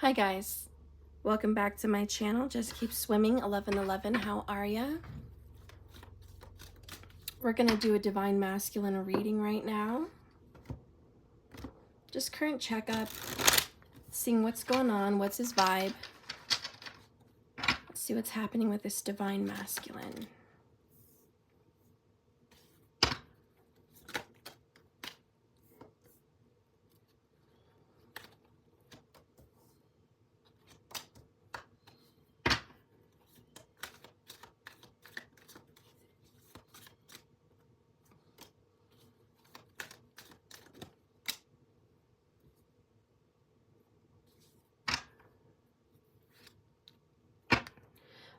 Hi guys, welcome back to my channel. Just keep swimming 1111. How are ya? We're gonna do a divine masculine reading right now. Just current checkup, seeing what's going on, what's his vibe. Let's see what's happening with this divine masculine.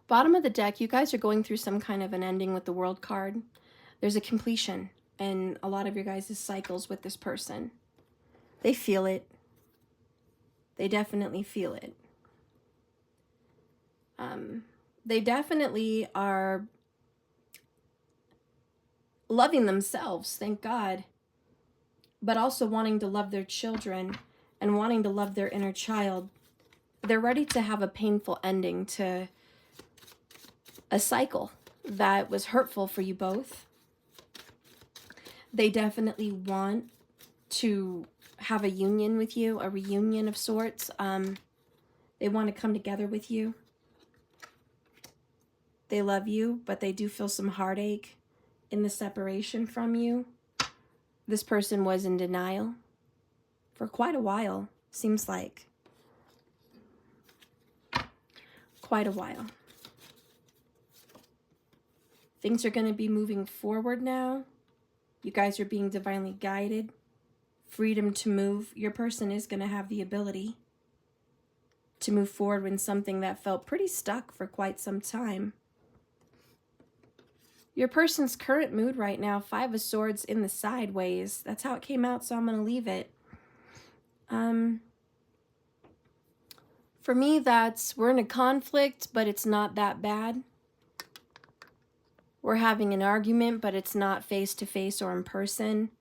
Bottom of the deck, you guys are going through some kind of an ending with the World card. There's a completion in a lot of your guys' cycles with this person. They feel it. They definitely feel it. They definitely are loving themselves, thank God, but also wanting to love their children and wanting to love their inner child. They're ready to have a painful ending to a cycle that was hurtful for you both. They definitely want to have a union with you, a reunion of sorts. They want to come together with you. They love you, but they do feel some heartache in the separation from you. This person was in denial for quite a while, seems like. Quite a while. Things are going to be moving forward now. You guys are being divinely guided. Freedom to move. Your person is going to have the ability to move forward in something that felt pretty stuck for quite some time. Your person's current mood right now, 5 of Swords in the sideways. That's how it came out, so I'm going to leave it. For me, we're in a conflict, but it's not that bad. We're having an argument, but it's not face-to-face or in person.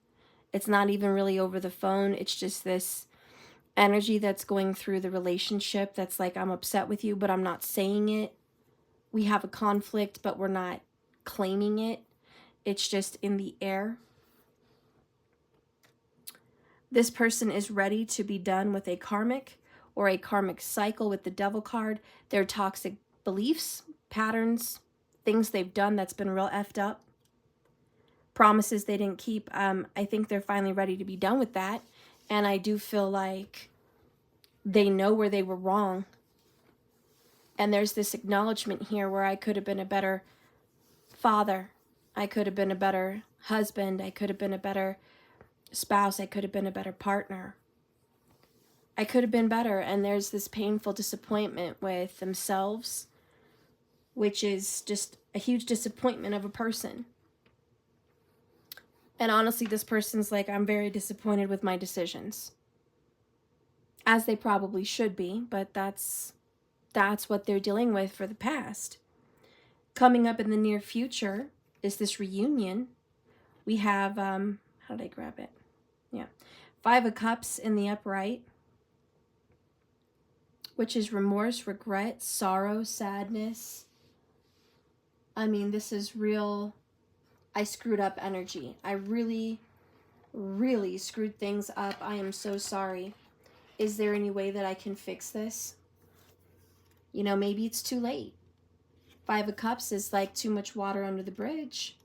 It's not even really over the phone. It's just this energy that's going through the relationship that's like, I'm upset with you, but I'm not saying it. We have a conflict, but we're not claiming it. It's just in the air. This person is ready to be done with a karmic or a karmic cycle with the Devil card. Their toxic beliefs, patterns, things they've done that's been real effed up. Promises they didn't keep. I think they're finally ready to be done with that. And I do feel like they know where they were wrong. And there's this acknowledgement here where I could have been a better father. I could have been a better husband. I could have been a better spouse. I could have been a better partner. I could have been better. And there's this painful disappointment with themselves, which is just a huge disappointment of a person. And honestly, this person's like, I'm very disappointed with my decisions. As they probably should be, but that's what they're dealing with for the past. Coming up in the near future is this reunion. We have, how did I grab it? Yeah. 5 of Cups in the upright, which is remorse, regret, sorrow, sadness. I mean, this is real, I screwed up energy. I really, really screwed things up. I am so sorry. Is there any way that I can fix this? You know, maybe it's too late. 5 of Cups is like too much water under the bridge.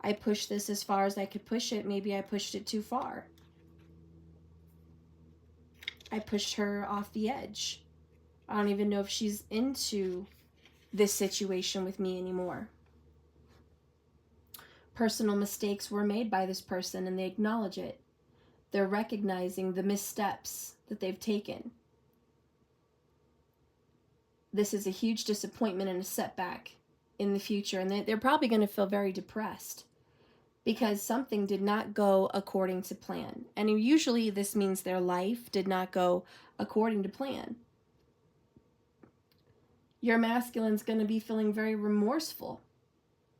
I pushed this as far as I could push it. Maybe I pushed it too far. I pushed her off the edge. I don't even know if she's into this situation with me anymore. Personal mistakes were made by this person and they acknowledge it. They're recognizing the missteps that they've taken. This is a huge disappointment and a setback in the future, and they're probably going to feel very depressed because something did not go according to plan. And usually this means their life did not go according to plan. Your masculine's going to be feeling very remorseful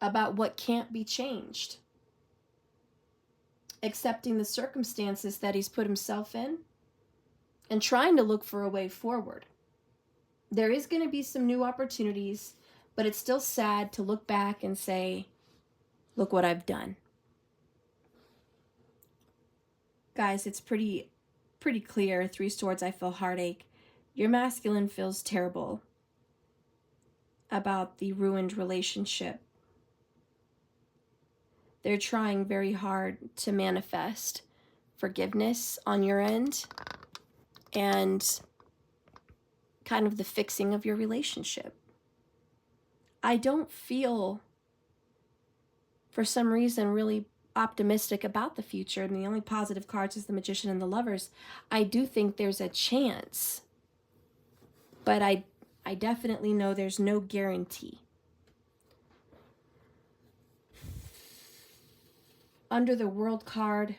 about what can't be changed. Accepting the circumstances that he's put himself in and trying to look for a way forward. There is going to be some new opportunities, but it's still sad to look back and say, look what I've done. Guys, it's pretty clear. 3 Swords, I feel heartache. Your masculine feels terrible about the ruined relationship. They're trying very hard to manifest forgiveness on your end and kind of the fixing of your relationship. I don't feel, for some reason, really optimistic about the future, and the only positive cards is the Magician and the Lovers. I do think there's a chance, but I definitely know there's no guarantee. Under the World card,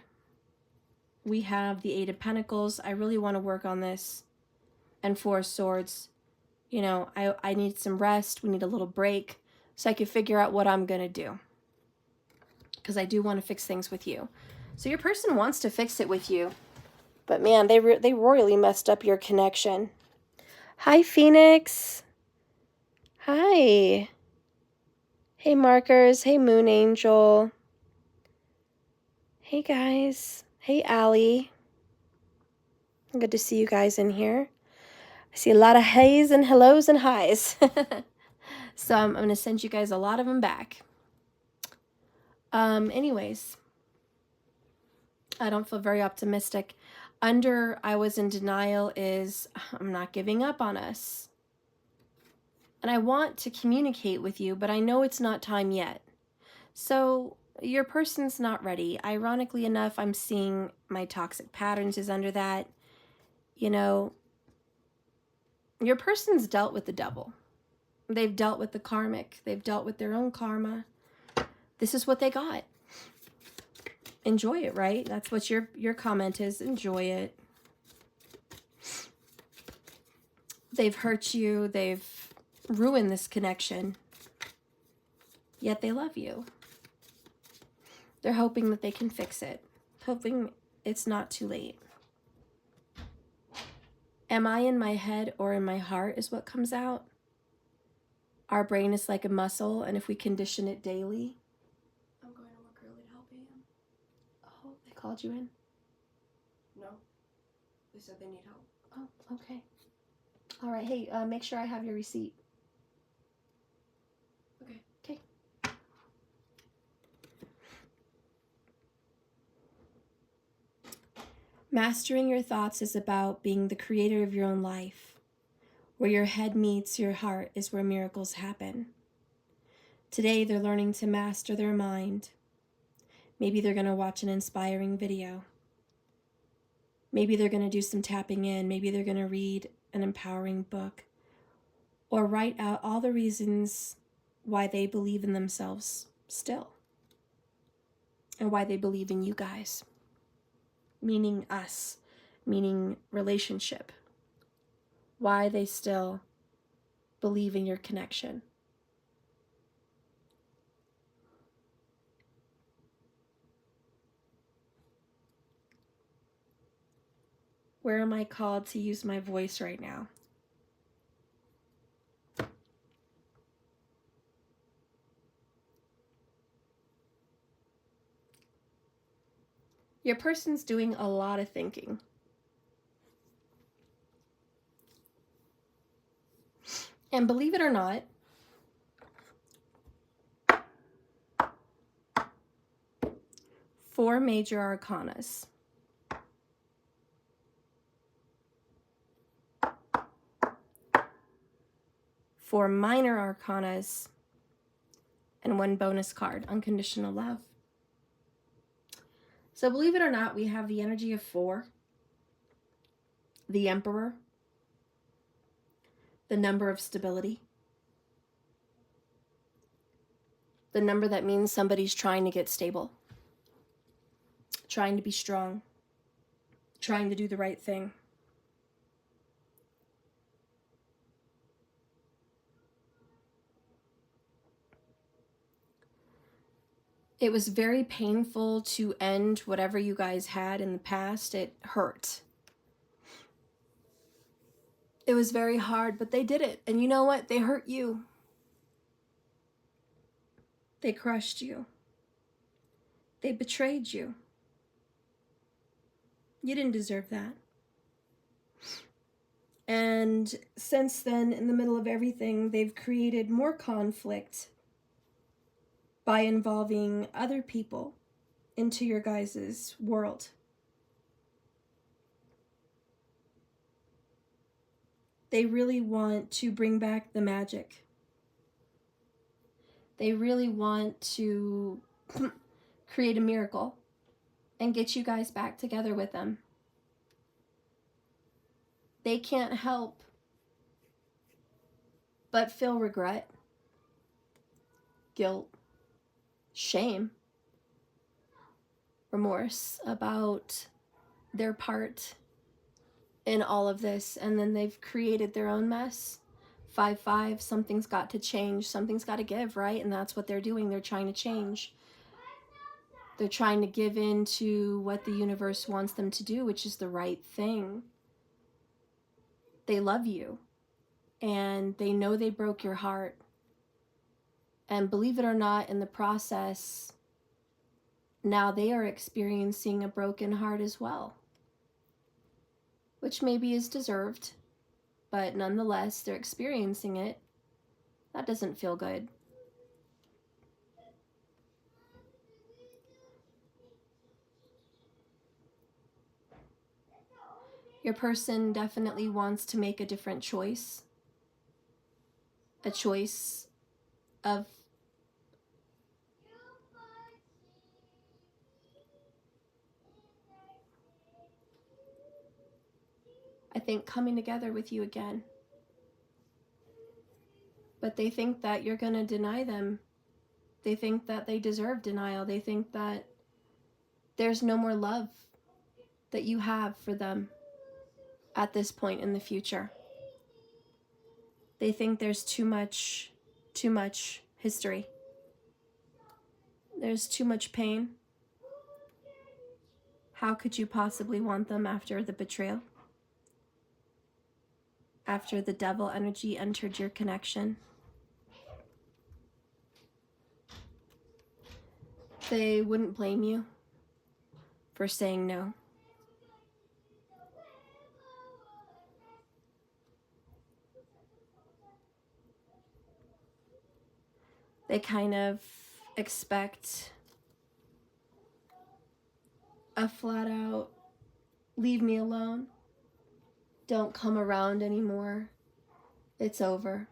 we have the 8 of Pentacles. I really want to work on this. And 4 of Swords. You know, I need some rest. We need a little break so I can figure out what I'm going to do. Because I do want to fix things with you. So your person wants to fix it with you. But man, they royally messed up your connection. Hi, Phoenix. Hi. Hey, Markers. Hey, Moon Angel. Hey, guys. Hey, Allie. Good to see you guys in here. I see a lot of heys and hellos and highs. So I'm going to send you guys a lot of them back. Anyways, I don't feel very optimistic. Under I was in denial is I'm not giving up on us. And I want to communicate with you, but I know it's not time yet. So your person's not ready. Ironically enough, I'm seeing my toxic patterns is under that. You know, your person's dealt with the devil. They've dealt with the karmic. They've dealt with their own karma. This is what they got. Enjoy it, right? That's what your comment is. Enjoy it. They've hurt you. They've ruined this connection. Yet they love you. They're hoping that they can fix it. Hoping it's not too late. Am I in my head or in my heart is what comes out. Our brain is like a muscle, and if we condition it daily. I'm going to work early to help AM. Oh, they called you in? No. They said they need help. Oh, okay. All right, hey, make sure I have your receipt. Okay. Okay. Mastering your thoughts is about being the creator of your own life. Where your head meets your heart is where miracles happen. Today, they're learning to master their mind. Maybe they're going to watch an inspiring video. Maybe they're going to do some tapping in. Maybe they're going to read an empowering book. Or write out all the reasons why they believe in themselves still. And why they believe in you guys. Meaning us. Meaning relationship. Why they still believe in your connection. Where am I called to use my voice right now? Your person's doing a lot of thinking. And believe it or not, four major arcanas. Four minor arcanas. And one bonus card, unconditional love. So believe it or not, we have the energy of 4, the Emperor, the number of stability, the number that means somebody's trying to get stable, trying to be strong, trying to do the right thing. It was very painful to end whatever you guys had in the past. It hurt. It was very hard, but they did it. And you know what? They hurt you. They crushed you. They betrayed you. You didn't deserve that. And since then, in the middle of everything, they've created more conflict by involving other people into your guys' world. They really want to bring back the magic. They really want to create a miracle and get you guys back together with them. They can't help but feel regret, guilt, shame, remorse about their part in all of this, and then they've created their own mess. 5-5, something's got to change, something's got to give, right? And that's what they're doing. They're trying to change. They're trying to give in to what the universe wants them to do, which is the right thing. They love you, and they know they broke your heart. And believe it or not, in the process, now they are experiencing a broken heart as well, which maybe is deserved, but nonetheless, they're experiencing it. That doesn't feel good. Your person definitely wants to make a different choice. A choice of I think coming together with you again. But they think that you're going to deny them. They think that they deserve denial. They think that there's no more love that you have for them at this point in the future. They think there's too much history. There's too much pain. How could you possibly want them after the betrayal? After the devil energy entered your connection? They wouldn't blame you for saying no. They kind of expect a flat out, leave me alone. Don't come around anymore. It's over.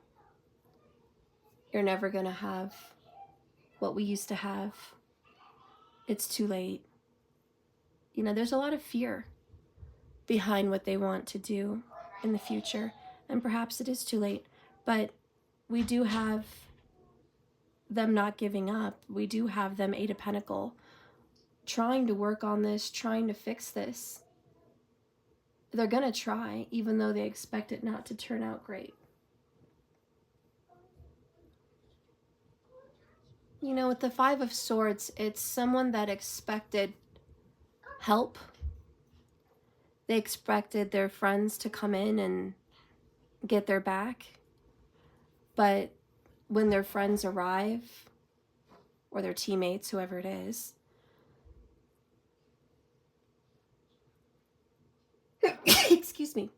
You're never gonna have what we used to have. It's too late. You know, there's a lot of fear behind what they want to do in the future. And perhaps it is too late. But we do have them not giving up. We do have them 8 of Pentacles trying to work on this, trying to fix this. They're gonna try, even though they expect it not to turn out great. You know, with the 5 of Swords, it's someone that expected help. They expected their friends to come in and get their back. But when their friends arrive, or their teammates, whoever it is, excuse me,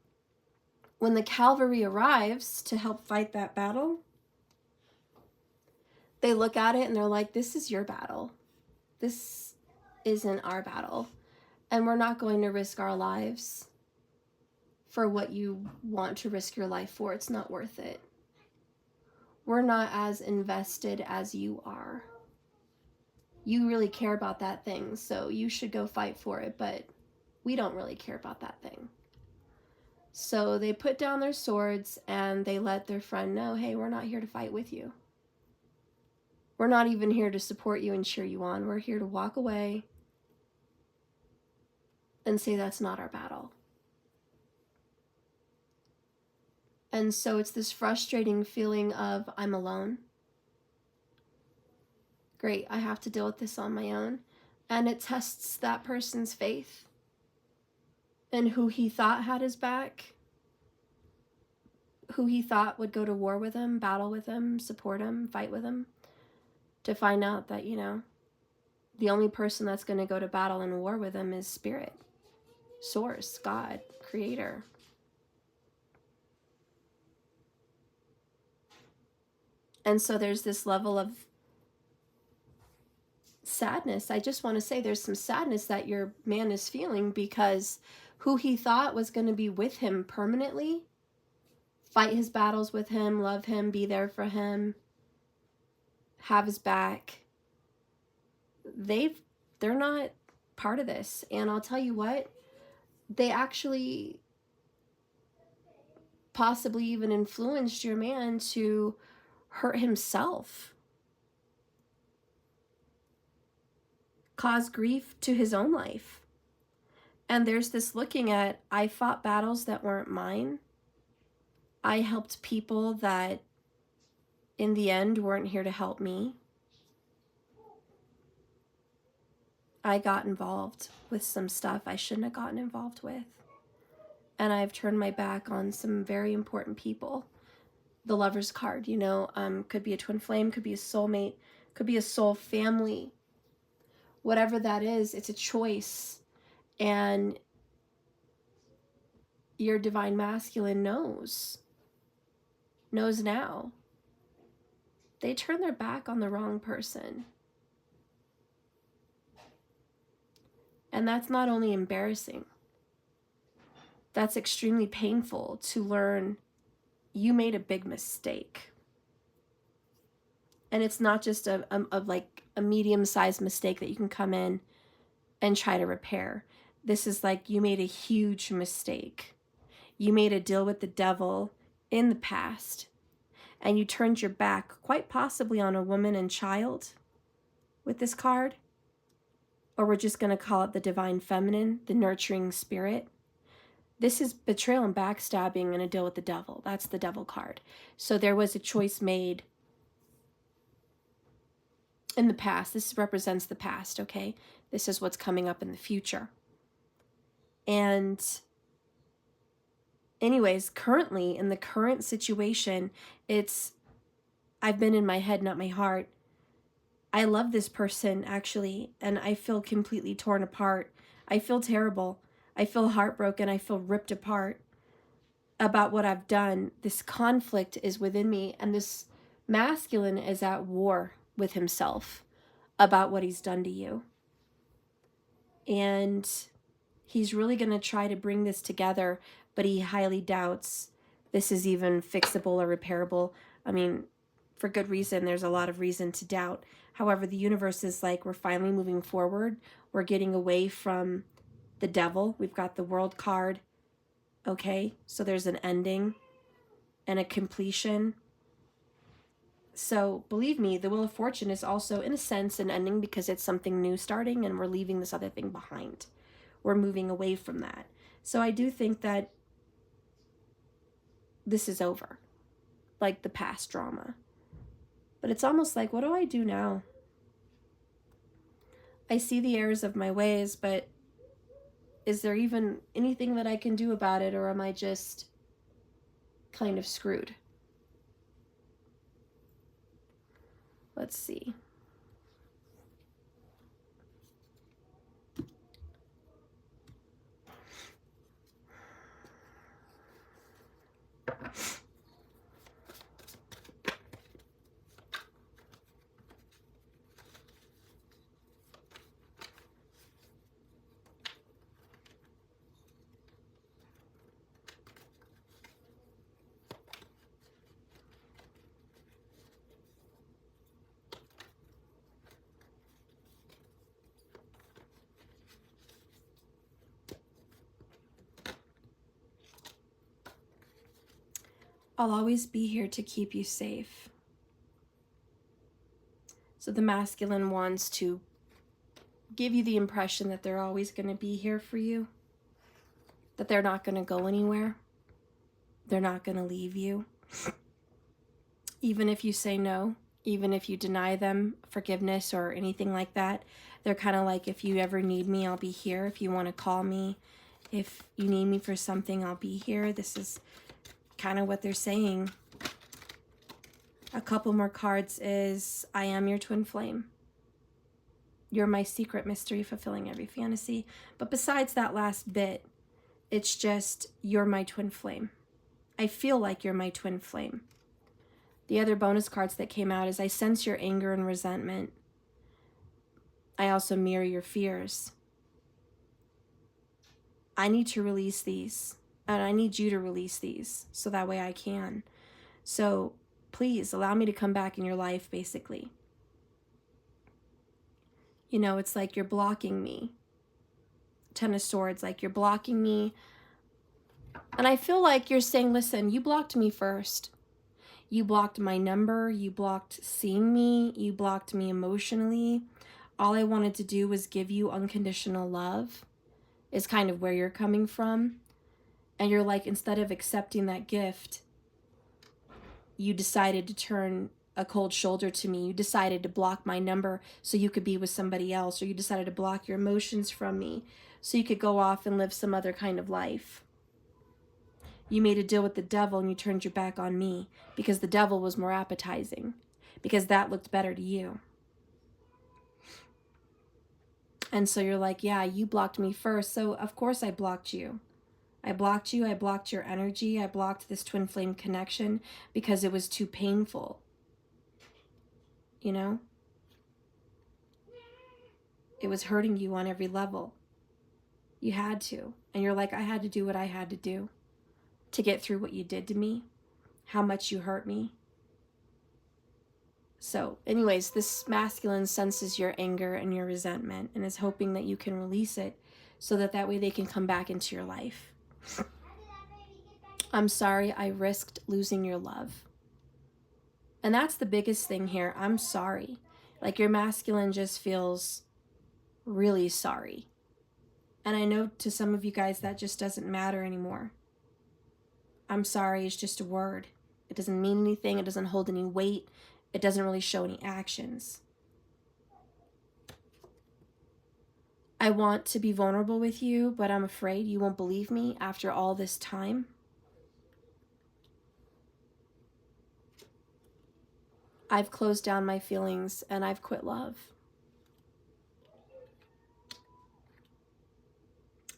when the cavalry arrives to help fight that battle, they look at it and they're like, this is your battle. This isn't our battle. And we're not going to risk our lives for what you want to risk your life for. It's not worth it. We're not as invested as you are. You really care about that thing, so you should go fight for it, but we don't really care about that thing. So they put down their swords and they let their friend know, hey, we're not here to fight with you. We're not even here to support you and cheer you on. We're here to walk away and say that's not our battle. And so it's this frustrating feeling of, I'm alone. Great, I have to deal with this on my own. And it tests that person's faith and who he thought had his back who he thought would go to war with him, battle with him, support him, fight with him, to find out that, you know, the only person that's going to go to battle and war with him is Spirit, Source, God, Creator. And so there's this level of sadness. I just want to say there's some sadness that your man is feeling, because who he thought was going to be with him permanently, fight his battles with him, love him, be there for him, have his back, they're not part of this. And I'll tell you what, they actually possibly even influenced your man to hurt himself, cause grief to his own life. And there's this looking at, I fought battles that weren't mine. I helped people that in the end weren't here to help me. I got involved with some stuff I shouldn't have gotten involved with. And I've turned my back on some very important people. The Lover's card, you know, could be a twin flame, could be a soulmate, could be a soul family. Whatever that is, it's a choice. And your divine masculine knows now. They turned their back on the wrong person. And that's not only embarrassing, that's extremely painful to learn you made a big mistake. And it's not just a medium-sized mistake that you can come in and try to repair. This is like you made a huge mistake. You made a deal with the devil in the past, and you turned your back, quite possibly on a woman and child with this card. Or we're just going to call it the divine feminine, the nurturing spirit. This is betrayal and backstabbing and a deal with the devil. That's the devil card. So there was a choice made in the past. This represents the past, okay? This is what's coming up in the future. And anyways, currently, in the current situation, I've been in my head, not my heart. I love this person, actually, and I feel completely torn apart. I feel terrible. I feel heartbroken. I feel ripped apart about what I've done. This conflict is within me, and this masculine is at war with himself about what he's done to you. And he's really going to try to bring this together, but he highly doubts this is even fixable or repairable. I mean, for good reason. There's a lot of reason to doubt. However, the universe is like, we're finally moving forward. We're getting away from the devil. We've got the World card. Okay, so there's an ending and a completion. So believe me, the Wheel of Fortune is also, in a sense, an ending, because it's something new starting and we're leaving this other thing behind. We're moving away from that. So I do think that this is over, like the past drama. But it's almost like, what do I do now? I see the errors of my ways, but is there even anything that I can do about it, or am I just kind of screwed? Let's see. I'll always be here to keep you safe. So the masculine wants to give you the impression that they're always going to be here for you, that they're not going to go anywhere. They're not going to leave you. Even if you say no, even if you deny them forgiveness or anything like that, they're kind of like, if you ever need me, I'll be here. If you want to call me, if you need me for something, I'll be here. This is kind of what they're saying. A couple more cards is, I am your twin flame. You're my secret mystery, fulfilling every fantasy. But besides that last bit, it's just, you're my twin flame. I feel like you're my twin flame. The other bonus cards that came out is, I sense your anger and resentment. I also mirror your fears. I need to release these, and I need you to release these so that way I can. So please allow me to come back in your life, basically. You know, it's like you're blocking me. Ten of Swords, like you're blocking me. And I feel like you're saying, listen, you blocked me first. You blocked my number. You blocked seeing me. You blocked me emotionally. All I wanted to do was give you unconditional love, is kind of where you're coming from. And you're like, instead of accepting that gift, you decided to turn a cold shoulder to me. You decided to block my number so you could be with somebody else, or you decided to block your emotions from me so you could go off and live some other kind of life. You made a deal with the devil and you turned your back on me because the devil was more appetizing, because that looked better to you. And so you're like, yeah, you blocked me first, so of course I blocked you. I blocked you, I blocked your energy, I blocked this twin flame connection because it was too painful. You know? It was hurting you on every level. You had to. And you're like, I had to do what I had to do to get through what you did to me, how much you hurt me. So anyways, this masculine senses your anger and your resentment and is hoping that you can release it so that that way they can come back into your life. I'm sorry I risked losing your love. And that's the biggest thing here. I'm sorry. Like your masculine just feels really sorry. And I know to some of you guys that just doesn't matter anymore. I'm sorry is just a word. It doesn't mean anything. It doesn't hold any weight. It doesn't really show any actions. I want to be vulnerable with you, but I'm afraid you won't believe me after all this time. I've closed down my feelings and I've quit love.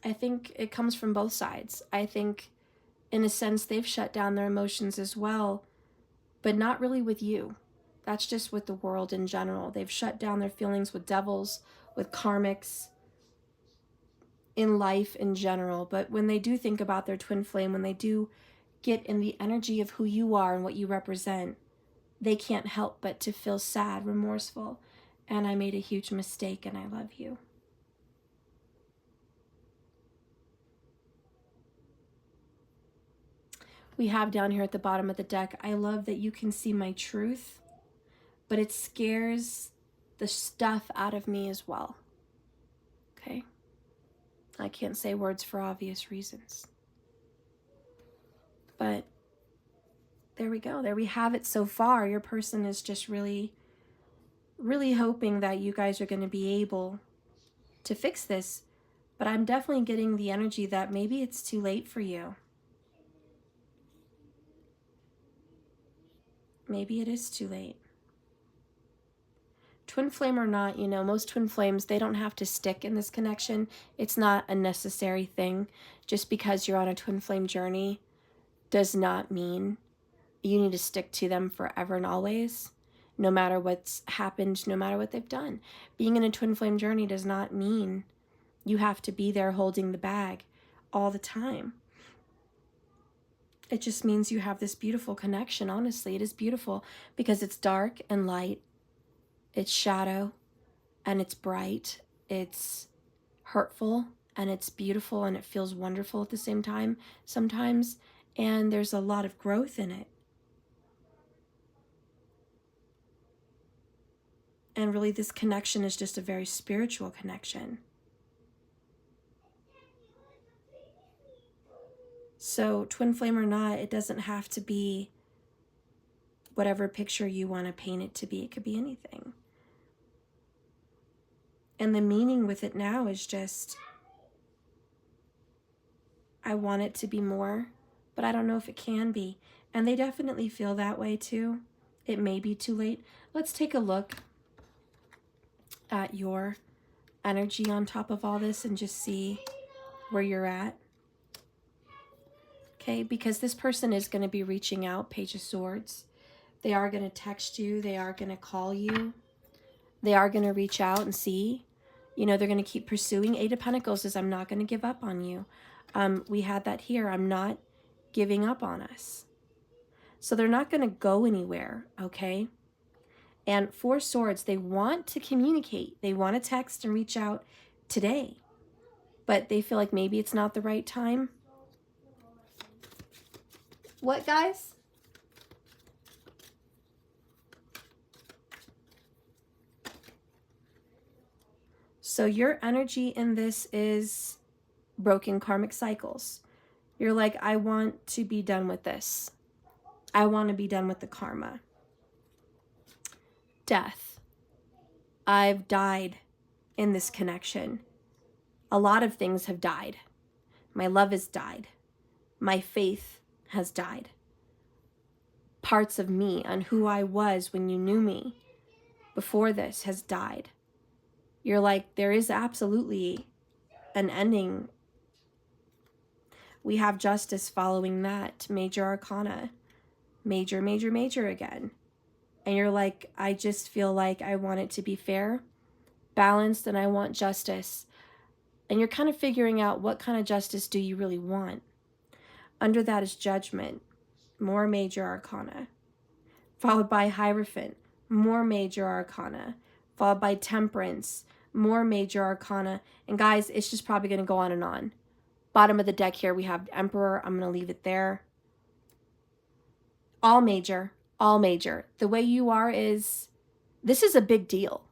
I think it comes from both sides. I think in a sense they've shut down their emotions as well, but not really with you. That's just with the world in general. They've shut down their feelings with devils, with karmics, in life in general. But when they do think about their twin flame, when they do get in the energy of who you are and what you represent, they can't help but to feel sad, remorseful, and I made a huge mistake and I love you. We have down here at the bottom of the deck, I love that you can see my truth, but it scares the stuff out of me as well. Okay? I can't say words for obvious reasons. But there we go. There we have it so far. Your person is just really, really hoping that you guys are going to be able to fix this. But I'm definitely getting the energy that maybe it's too late for you. Maybe it is too late. Twin flame or not, you know, most twin flames, they don't have to stick in this connection. It's not a necessary thing. Just because you're on a twin flame journey does not mean you need to stick to them forever and always, no matter what's happened, no matter what they've done. Being in a twin flame journey does not mean you have to be there holding the bag all the time. It just means you have this beautiful connection. Honestly, it is beautiful because it's dark and light. It's shadow and it's bright. It's hurtful and it's beautiful and it feels wonderful at the same time sometimes. And there's a lot of growth in it. And really this connection is just a very spiritual connection. So twin flame or not, it doesn't have to be whatever picture you want to paint it to be. It could be anything. And the meaning with it now is just, I want it to be more, but I don't know if it can be. And they definitely feel that way too. It may be too late. Let's take a look at your energy on top of all this and just see where you're at. Okay, because this person is going to be reaching out, Page of Swords. They are going to text you. They are going to call you. They are going to reach out and see. You know, they're going to keep pursuing. Eight of Pentacles says, I'm not going to give up on you. We had that here. I'm not giving up on us. So they're not going to go anywhere, okay? And Four Swords, they want to communicate. They want to text and reach out today. But they feel like maybe it's not the right time. What, guys? So your energy in this is broken karmic cycles. You're like, I want to be done with this. I want to be done with the karma. Death. I've died in this connection. A lot of things have died. My love has died. My faith has died. Parts of me and who I was when you knew me before this has died. You're like, there is absolutely an ending. We have Justice following that. Major Arcana. Major, major, major again. And you're like, I just feel like I want it to be fair, balanced, and I want justice. And you're kind of figuring out what kind of justice do you really want. Under that is Judgment. More Major Arcana. Followed by Hierophant. More Major Arcana. Followed by Temperance. More Major Arcana. And guys, it's just probably going to go on and on. Bottom of the deck here, we have Emperor. I'm going to leave it there. All major. All major. The way you are is, this is a big deal.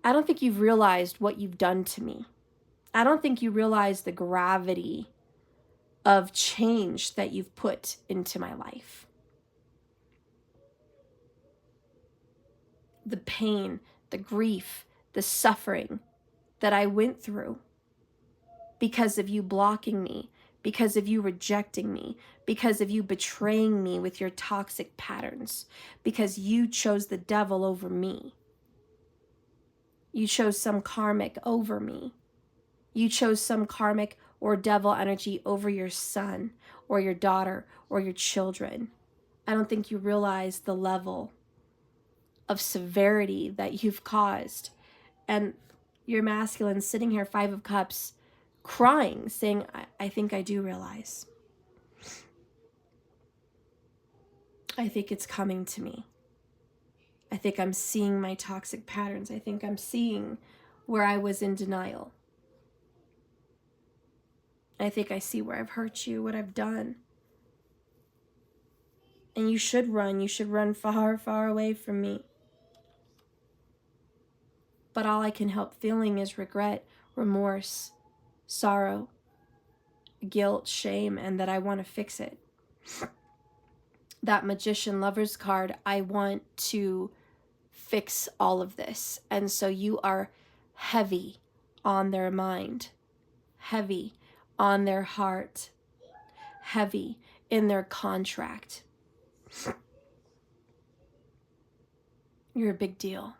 I don't think you've realized what you've done to me. I don't think you realize the gravity of change that you've put into my life. The pain, the grief, the suffering that I went through because of you blocking me, because of you rejecting me, because of you betraying me with your toxic patterns, because you chose the devil over me. You chose some karmic over me. You chose some karmic or devil energy over your son or your daughter or your children. I don't think you realize the level of severity that you've caused. And your masculine sitting here, Five of Cups, crying, saying, I think I do realize. I think it's coming to me. I think I'm seeing my toxic patterns. I think I'm seeing where I was in denial. I think I see where I've hurt you, what I've done. And you should run. You should run far, far away from me. But all I can help feeling is regret, remorse, sorrow, guilt, shame, and that I want to fix it. That Magician Lover's card, I want to fix all of this. And so you are heavy on their mind, heavy on their heart, heavy in their contract. You're a big deal.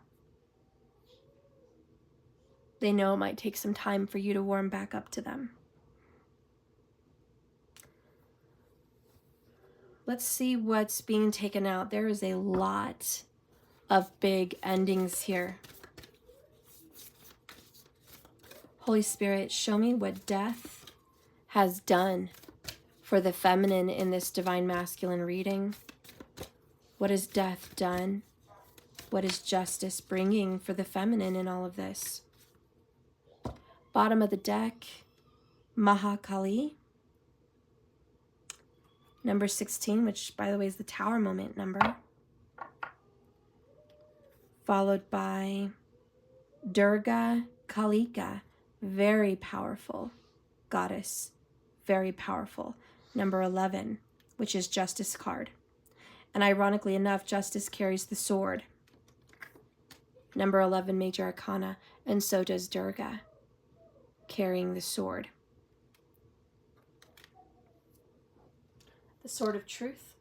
They know it might take some time for you to warm back up to them. Let's see what's being taken out. There is a lot of big endings here. Holy Spirit, show me what death has done for the feminine in this divine masculine reading. What has death done? What is justice bringing for the feminine in all of this? Bottom of the deck, Mahakali. Number 16, which, by the way, is the Tower Moment number. Followed by Durga Kalika. Very powerful goddess. Very powerful. Number 11, which is Justice card. And ironically enough, Justice carries the sword. Number 11, Major Arcana. And so does Durga, carrying the sword. the sword of truth,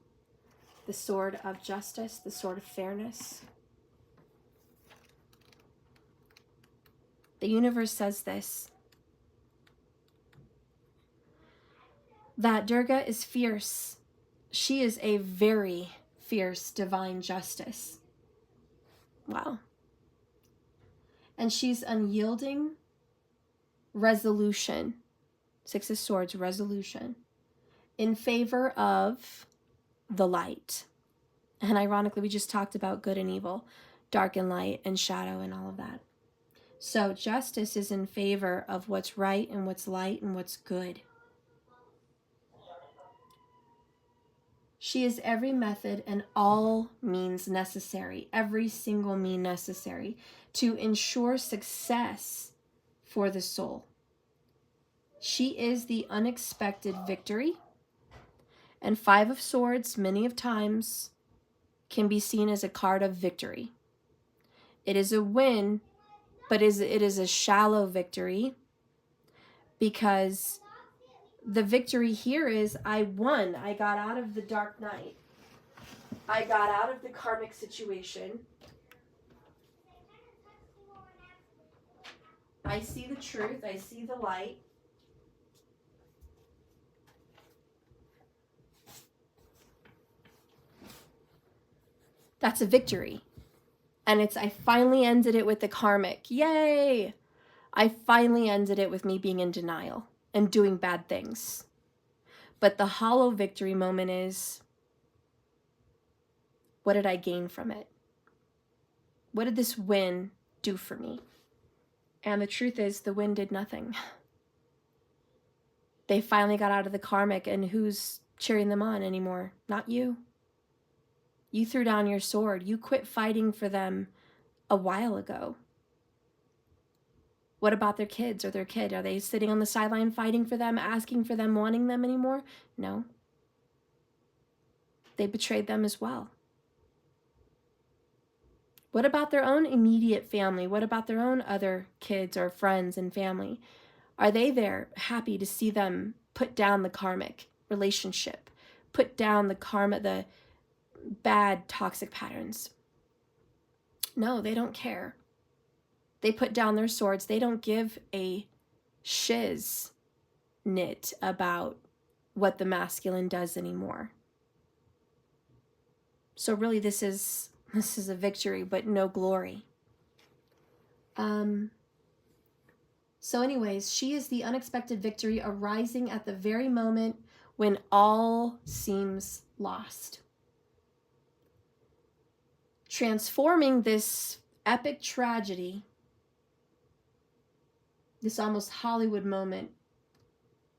the sword of justice, the sword of fairness. The universe says this, that Durga is fierce. She is a very fierce divine justice. Wow. And she's unyielding resolution, Six of Swords, resolution, in favor of the light. And ironically, we just talked about good and evil, dark and light, and shadow, and all of that. So justice is in favor of what's right and what's light and what's good. She is every method and all means necessary, every single mean necessary to ensure success for the soul. She is the unexpected victory. And Five of Swords, many of times, can be seen as a card of victory. It is a win, but it is a shallow victory, because the victory here is I won. I got out of the dark night. I got out of the karmic situation. I see the truth. I see the light. That's a victory. And I finally ended it with the karmic. Yay! I finally ended it with me being in denial and doing bad things. But the hollow victory moment is, what did I gain from it? What did this win do for me? And the truth is, the win did nothing. They finally got out of the karmic, and who's cheering them on anymore? Not you. You threw down your sword. You quit fighting for them a while ago. What about their kids or their kid? Are they sitting on the sideline fighting for them, asking for them, wanting them anymore? No. They betrayed them as well. What about their own immediate family? What about their own other kids or friends and family? Are they there happy to see them put down the karmic relationship, put down the karma, the bad toxic patterns? No, they don't care. They put down their swords. They don't give a shiz knit about what the masculine does anymore. So really this is a victory, but no glory. So anyways, she is the unexpected victory arising at the very moment when all seems lost. Transforming this epic tragedy, this almost Hollywood moment,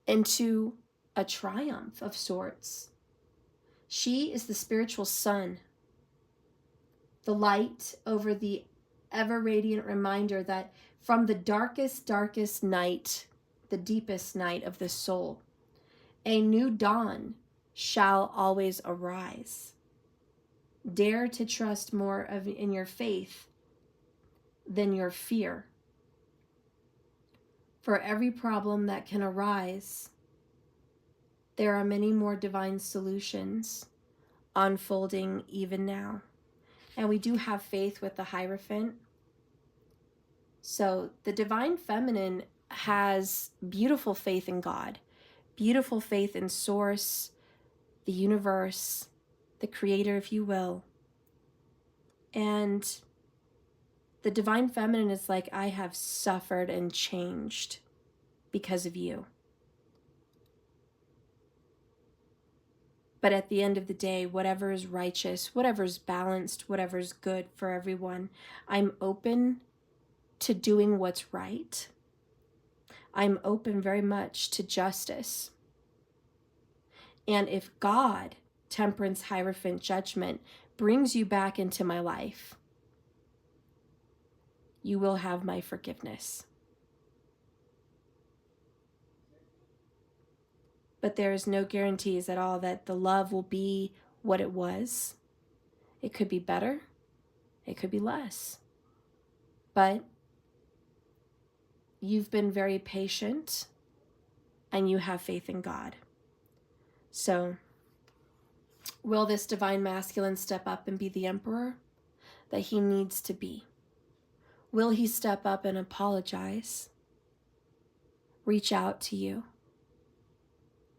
into a triumph of sorts. She is the spiritual sun, the light over the ever-radiant reminder that from the darkest, darkest night, the deepest night of the soul, a new dawn shall always arise. Dare to trust more in your faith than your fear. For every problem that can arise, there are many more divine solutions unfolding even now. And we do have faith with the Hierophant. So the divine feminine has beautiful faith in God, beautiful faith in Source, the universe, the Creator, if you will. And the divine feminine is like, I have suffered and changed because of you. But at the end of the day, whatever is righteous, whatever is balanced, whatever is good for everyone, I'm open to doing what's right. I'm open very much to justice. And if God, Temperance, Hierophant, Judgment, brings you back into my life, you will have my forgiveness. But there is no guarantees at all that the love will be what it was. It could be better. It could be less. But you've been very patient and you have faith in God. So Will this divine masculine step up and be the emperor that he needs to be? Will he step up and apologize? Reach out to you?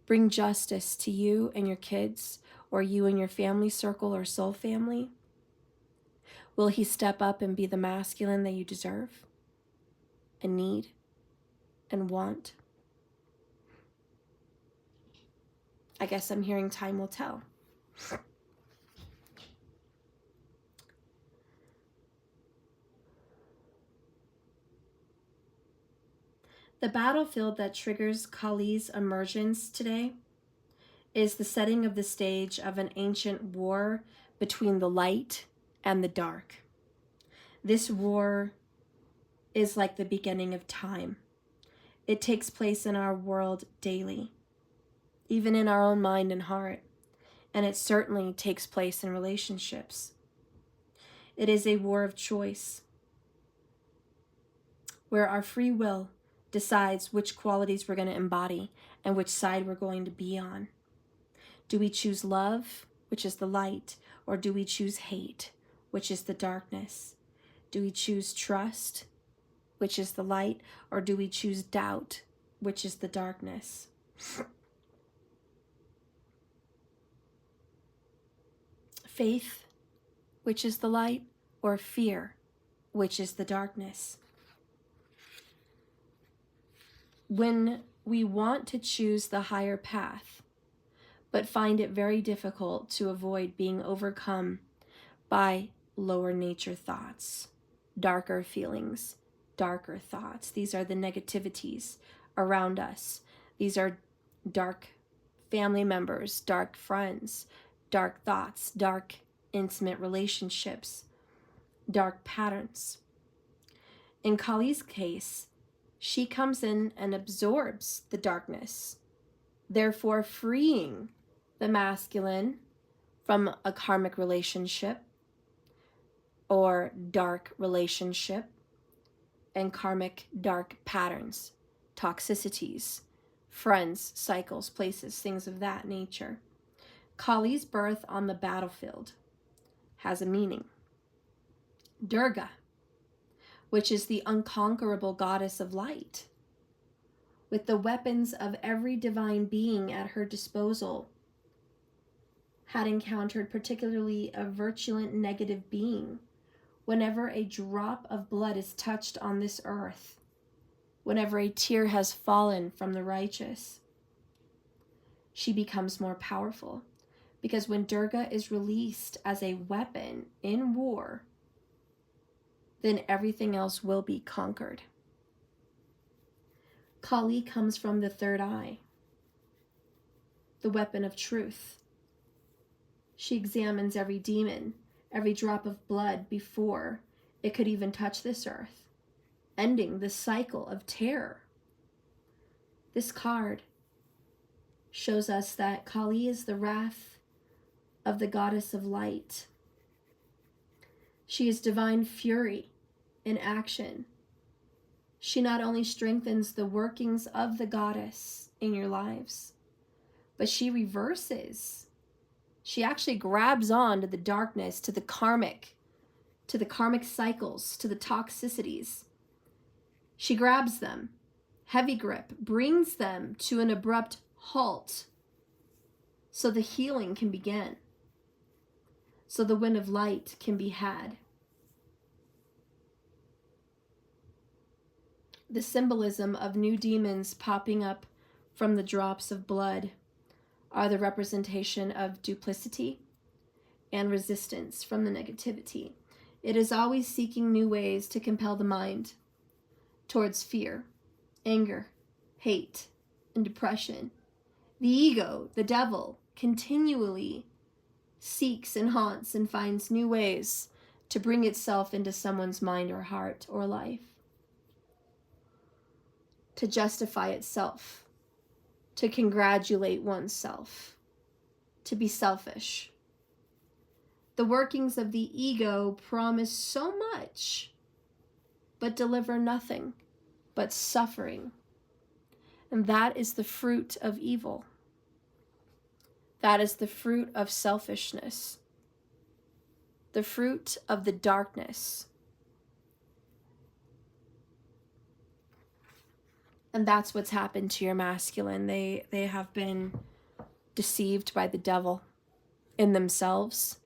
Bring justice to you and your kids, or you and your family circle or soul family? Will he step up and be the masculine that you deserve and need and want? I guess I'm hearing time will tell. The battlefield that triggers Kali's emergence today is the setting of the stage of an ancient war between the light and the dark. This war is like the beginning of time. It takes place in our world daily, even in our own mind and heart, and it certainly takes place in relationships. It is a war of choice, where our free will decides which qualities we're going to embody and which side we're going to be on. Do we choose love, which is the light, or do we choose hate, which is the darkness? Do we choose trust, which is the light, or do we choose doubt, which is the darkness? Faith, which is the light, or fear, which is the darkness? When we want to choose the higher path, but find it very difficult to avoid being overcome by lower nature thoughts, darker feelings, darker thoughts. These are the negativities around us. These are dark family members, dark friends, dark thoughts, dark intimate relationships, dark patterns. In Kali's case, she comes in and absorbs the darkness, therefore freeing the masculine from a karmic relationship or dark relationship and karmic dark patterns, toxicities, friends, cycles, places, things of that nature. Kali's birth on the battlefield has a meaning. Durga, which is the unconquerable goddess of light, with the weapons of every divine being at her disposal, had encountered particularly a virulent negative being. Whenever a drop of blood is touched on this earth, whenever a tear has fallen from the righteous, she becomes more powerful. Because when Durga is released as a weapon in war, then everything else will be conquered. Kali comes from the third eye, the weapon of truth. She examines every demon, every drop of blood before it could even touch this earth, ending the cycle of terror. This card shows us that Kali is the wrath of the goddess of light. She is divine fury in action. She not only strengthens the workings of the goddess in your lives, but she reverses. She actually grabs on to the darkness, to the karmic cycles, to the toxicities. She grabs them, heavy grip, brings them to an abrupt halt so the healing can begin, so the wind of light can be had. The symbolism of new demons popping up from the drops of blood are the representation of duplicity and resistance from the negativity. It is always seeking new ways to compel the mind towards fear, anger, hate, and depression. The ego, the devil, continually seeks and haunts and finds new ways to bring itself into someone's mind or heart or life, to justify itself, to congratulate oneself, to be selfish. The workings of the ego promise so much, but deliver nothing but suffering. And that is the fruit of evil. That is the fruit of selfishness, the fruit of the darkness. And that's what's happened to your masculine. They have been deceived by the devil in themselves,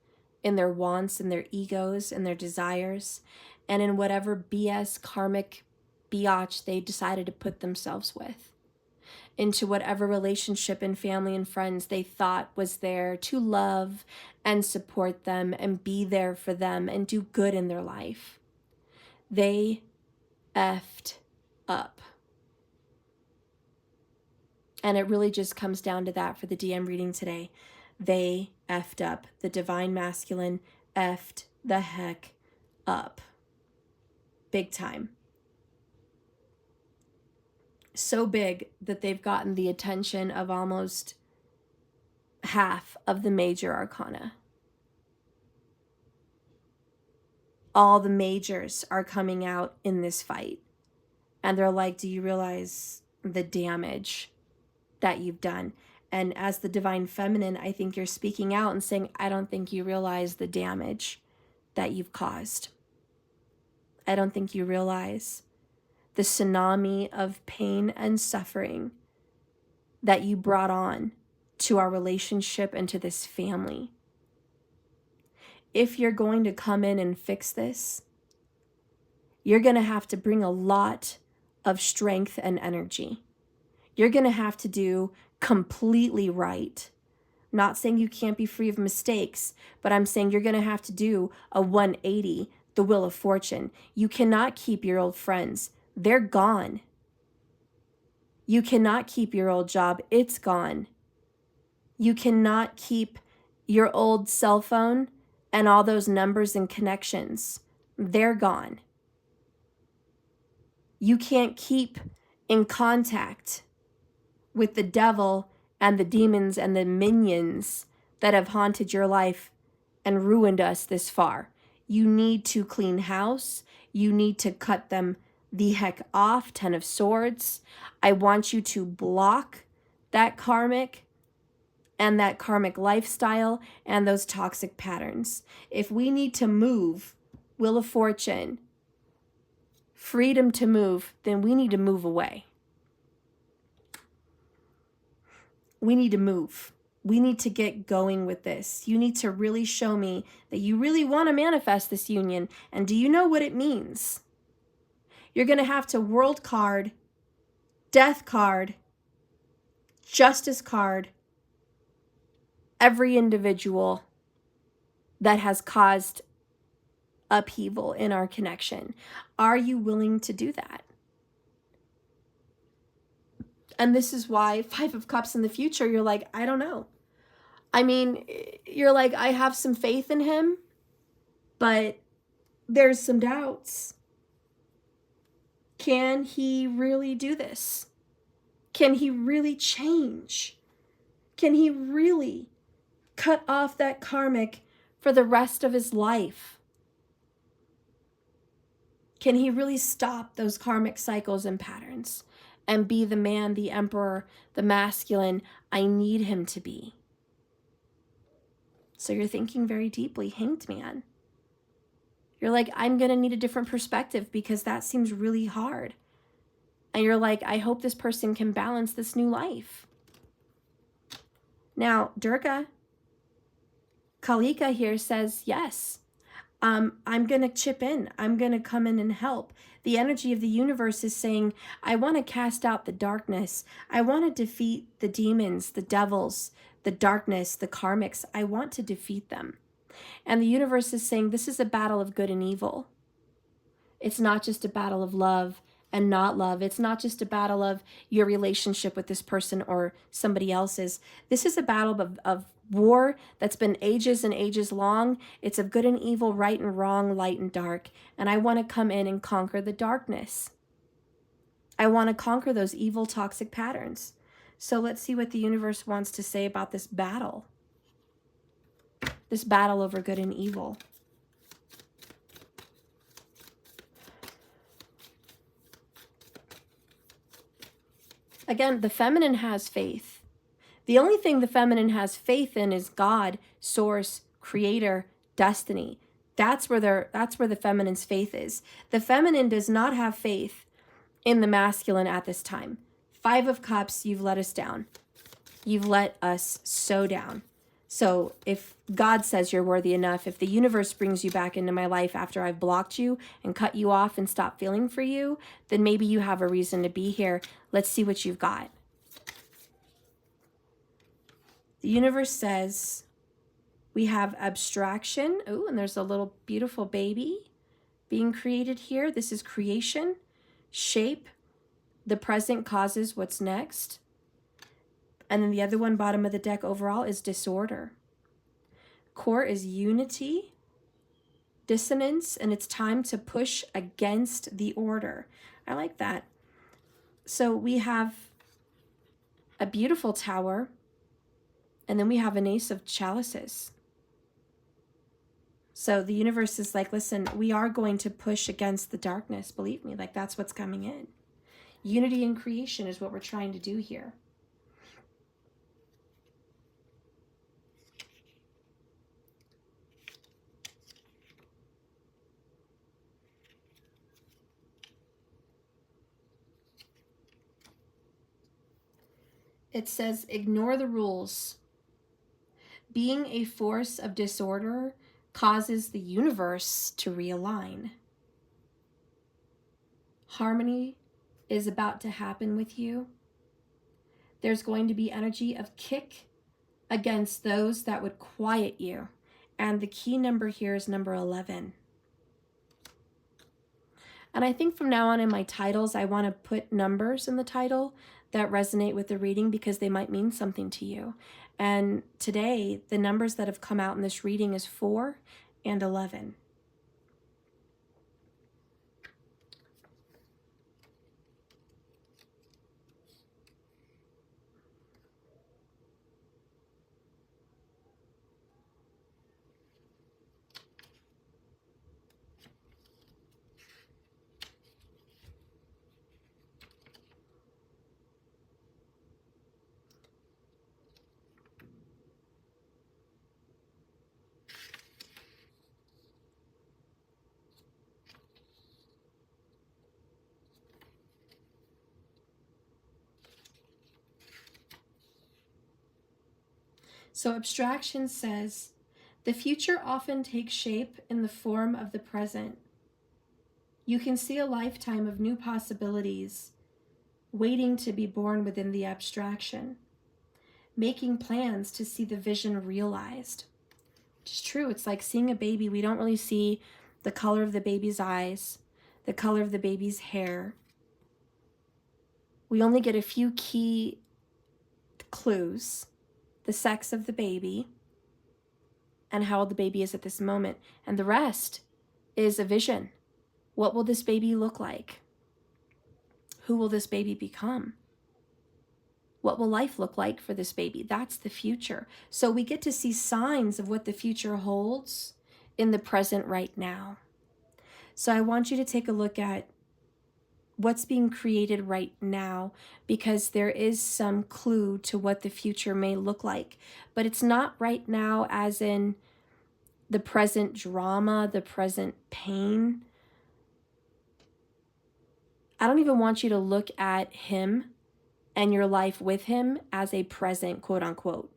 in their wants, in their egos, in their desires, and in whatever BS karmic biatch they decided to put themselves with, into whatever relationship and family and friends they thought was there to love and support them and be there for them and do good in their life. They effed up. And it really just comes down to that for the DM reading today. They effed up. The divine masculine effed the heck up. Big time. So big that they've gotten the attention of almost half of the major arcana. All the majors are coming out in this fight. And they're like, do you realize the damage that you've done? And as the divine feminine, I think you're speaking out and saying, I don't think you realize the damage that you've caused. I don't think you realize the tsunami of pain and suffering that you brought on to our relationship and to this family. If you're going to come in and fix this, you're going to have to bring a lot of strength and energy. You're going to have to do completely right. Not saying you can't be free of mistakes, but I'm saying you're going to have to do a 180, the Wheel of Fortune. You cannot keep your old friends. They're gone. You cannot keep your old job. It's gone. You cannot keep your old cell phone and all those numbers and connections. They're gone. You can't keep in contact with the devil and the demons and the minions that have haunted your life and ruined us this far. You need to clean house. You need to cut them the heck off. 10 of Swords. I want you to block that karmic and that karmic lifestyle and those toxic patterns. If we need to move, Wheel of Fortune, freedom to move, then we need to move away. We need to move. We need to get going with this. You need to really show me that you really want to manifest this union. And do you know what it means? You're going to have to World card, Death card, Justice card, every individual that has caused upheaval in our connection. Are you willing to do that? And this is why 5 of Cups in the future, you're like, I don't know. I mean, you're like, I have some faith in him, but there's some doubts. Can he really do this? Can he really change? Can he really cut off that karmic for the rest of his life? Can he really stop those karmic cycles and patterns and be the man, the emperor, the masculine I need him to be? So you're thinking very deeply, Hanged Man. You're like, I'm going to need a different perspective because that seems really hard. And you're like, I hope this person can balance this new life. Now, Durga, Kalika here says, yes, I'm going to chip in. I'm going to come in and help. The energy of the universe is saying, I want to cast out the darkness. I want to defeat the demons, the devils, the darkness, the karmics. I want to defeat them. And the universe is saying, this is a battle of good and evil. It's not just a battle of love and not love. It's not just a battle of your relationship with this person or somebody else's. This is a battle of war that's been ages and ages long. It's of good and evil, right and wrong, light and dark. And I want to come in and conquer the darkness. I want to conquer those evil, toxic patterns. So let's see what the universe wants to say about this battle. This battle over good and evil. Again, the feminine has faith. The only thing the feminine has faith in is God, source, creator, destiny. That's where the feminine's faith is. The feminine does not have faith in the masculine at this time. 5 of Cups, you've let us down. You've let us so down. So if God says you're worthy enough, if the universe brings you back into my life after I've blocked you and cut you off and stopped feeling for you, then maybe you have a reason to be here. Let's see what you've got. The universe says we have abstraction. Oh, and there's a little beautiful baby being created here. This is creation. Shape. The present causes what's next. And then the other one, bottom of the deck overall, is disorder. Core is unity, dissonance, and it's time to push against the order. I like that. So we have a beautiful tower, and then we have an ace of chalices. So the universe is like, listen, we are going to push against the darkness. Believe me, like that's what's coming in. Unity and creation is what we're trying to do here. It says, ignore the rules. Being a force of disorder causes the universe to realign. Harmony is about to happen with you. There's going to be energy of kick against those that would quiet you. And the key number here is number 11. And I think from now on in my titles, I want to put numbers in the title that resonate with the reading because they might mean something to you. And today, the numbers that have come out in this reading is 4 and 11. So abstraction says, the future often takes shape in the form of the present. You can see a lifetime of new possibilities waiting to be born within the abstraction, making plans to see the vision realized. It's true. It's like seeing a baby. We don't really see the color of the baby's eyes, the color of the baby's hair. We only get a few key clues. The sex of the baby, and how old the baby is at this moment. And the rest is a vision. What will this baby look like? Who will this baby become? What will life look like for this baby? That's the future. So we get to see signs of what the future holds in the present right now. So I want you to take a look at what's being created right now, because there is some clue to what the future may look like. But it's not right now as in the present drama, the present pain. I don't even want you to look at him and your life with him as a present, quote unquote.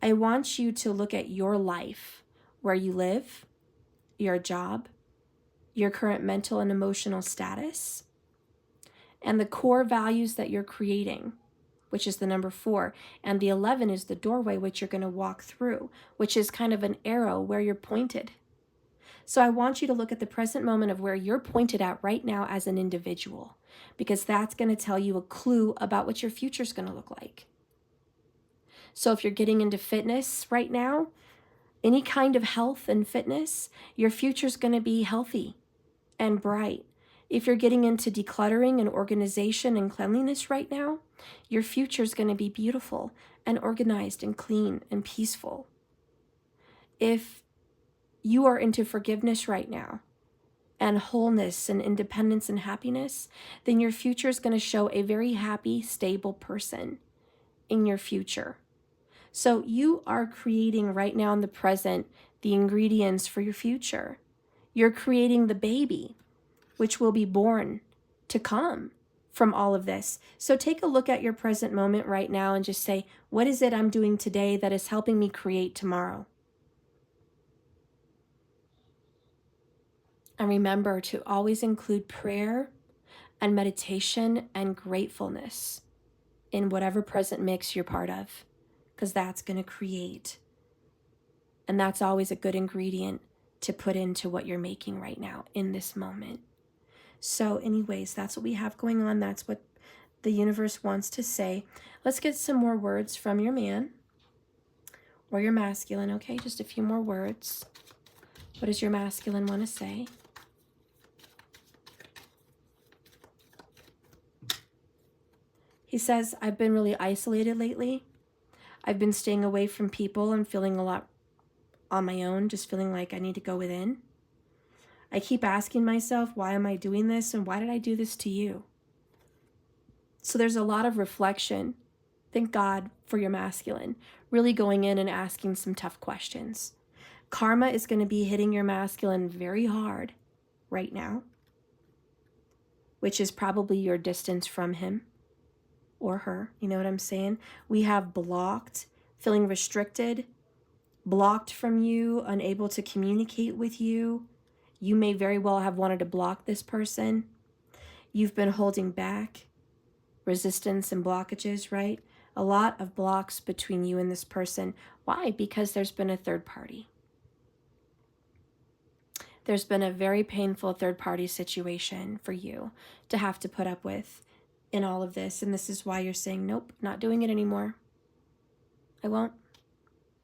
I want you to look at your life, where you live, your job, your current mental and emotional status, and the core values that you're creating, which is the number 4. And the 11 is the doorway, which you're going to walk through, which is kind of an arrow where you're pointed. So I want you to look at the present moment of where you're pointed at right now as an individual, because that's going to tell you a clue about what your future is going to look like. So if you're getting into fitness right now, any kind of health and fitness, your future is going to be healthy and bright. If you're getting into decluttering and organization and cleanliness right now, your future is going to be beautiful and organized and clean and peaceful. If you are into forgiveness right now and wholeness and independence and happiness, then your future is going to show a very happy, stable person in your future. So you are creating right now in the present the ingredients for your future. You're creating the baby, which will be born to come from all of this. So take a look at your present moment right now and just say, what is it I'm doing today that is helping me create tomorrow? And remember to always include prayer and meditation and gratefulness in whatever present mix you're part of, because that's going to create. And that's always a good ingredient to put into what you're making right now in this moment. So anyways, that's what we have going on. That's what the universe wants to say. Let's get some more words from your man or your masculine, okay? Just a few more words. What does your masculine want to say? He says, I've been really isolated lately. I've been staying away from people and feeling a lot on my own, just feeling like I need to go within. I keep asking myself, why am I doing this? And why did I do this to you? So there's a lot of reflection. Thank God for your masculine, really going in and asking some tough questions. Karma is going to be hitting your masculine very hard right now, which is probably your distance from him or her. You know what I'm saying? We have blocked, feeling restricted, blocked from you, unable to communicate with you. You may very well have wanted to block this person. You've been holding back, resistance and blockages, right? A lot of blocks between you and this person. Why? Because there's been a third party. There's been a very painful third party situation for you to have to put up with in all of this. And this is why you're saying, nope, not doing it anymore. I won't.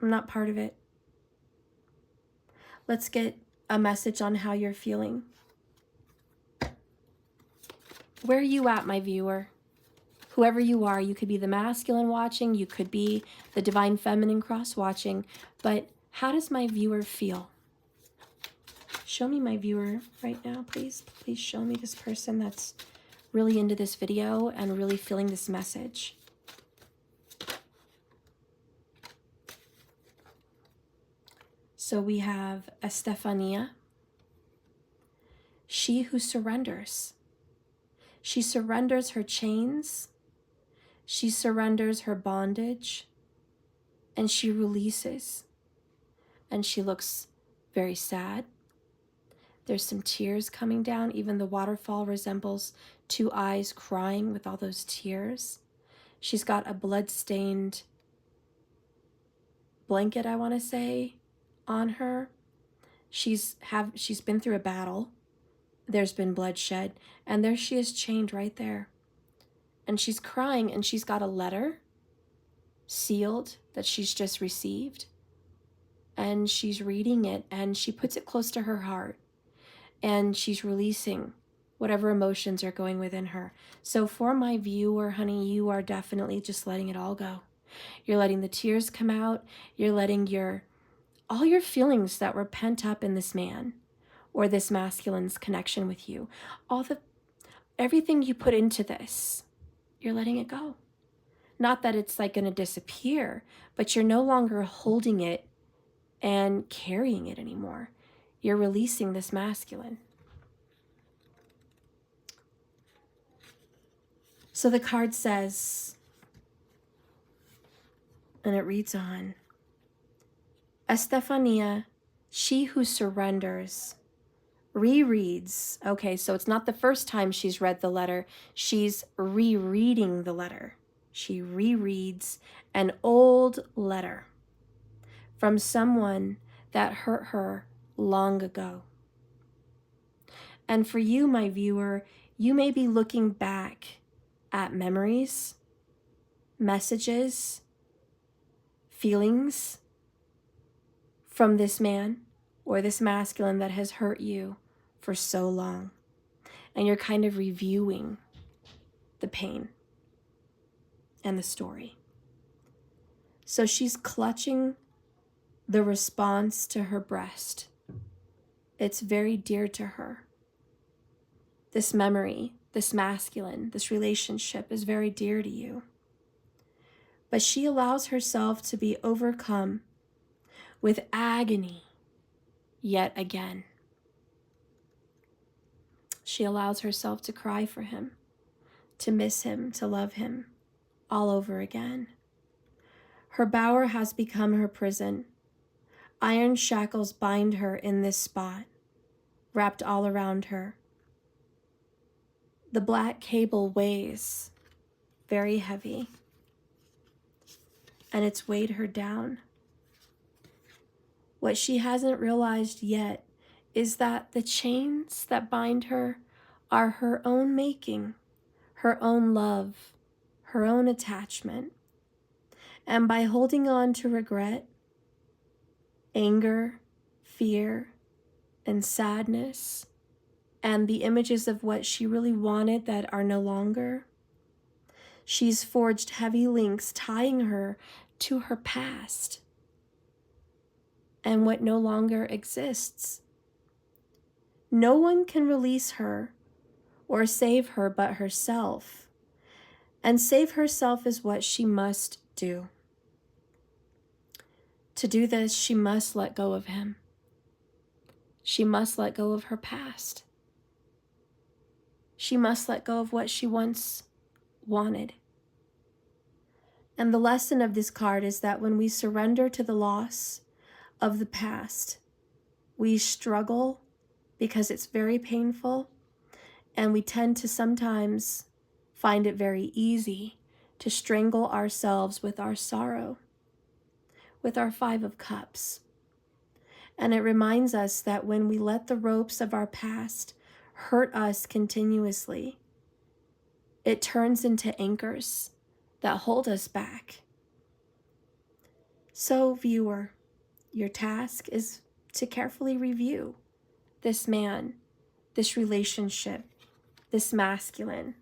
I'm not part of it. Let's get a message on how you're feeling. Where are you at, my viewer? Whoever you are, you could be the masculine watching, you could be the divine feminine cross watching, but how does my viewer feel? Show me my viewer right now, please. Please show me this person that's really into this video and really feeling this message. So we have Estefania, she who surrenders. She surrenders her chains, she surrenders her bondage, and she releases. And she looks very sad. There's some tears coming down. Even the waterfall resembles two eyes crying with all those tears. She's got a blood-stained blanket, I want to say, on her. She's been through a battle. There's been bloodshed, and there she is chained right there. And she's crying, and she's got a letter sealed that she's just received. And she's reading it, and she puts it close to her heart. And she's releasing whatever emotions are going within her. So for my viewer, honey, you are definitely just letting it all go. You're letting the tears come out. You're letting all your feelings that were pent up in this man or this masculine's connection with you, everything you put into this, you're letting it go. Not that it's like going to disappear, but you're no longer holding it and carrying it anymore. You're releasing this masculine. So the card says, and it reads on, Estefania, she who surrenders, rereads. Okay, so it's not the first time she's read the letter. She's rereading the letter. She rereads an old letter from someone that hurt her long ago. And for you, my viewer, you may be looking back at memories, messages, feelings from this man or this masculine that has hurt you for so long. And you're kind of reviewing the pain and the story. So she's clutching the response to her breast. It's very dear to her. This memory, this masculine, this relationship is very dear to you. but she allows herself to be overcome with agony yet again. She allows herself to cry for him, to miss him, to love him all over again. Her bower has become her prison. Iron shackles bind her in this spot, wrapped all around her. The black cable weighs very heavy, and it's weighed her down. What she hasn't realized yet is that the chains that bind her are her own making, her own love, her own attachment. And by holding on to regret, anger, fear, and sadness, and the images of what she really wanted that are no longer, she's forged heavy links tying her to her past and what no longer exists. No one can release her or save her but herself, and save herself is what she must do. To do this, she must let go of him. She must let go of her past. She must let go of what she once wanted. And the lesson of this card is that when we surrender to the loss of the past, we struggle because it's very painful, and we tend to sometimes find it very easy to strangle ourselves with our sorrow, with our 5 of Cups. And it reminds us that when we let the ropes of our past hurt us continuously, it turns into anchors that hold us back. So, viewer, your task is to carefully review this man, this relationship, this masculine,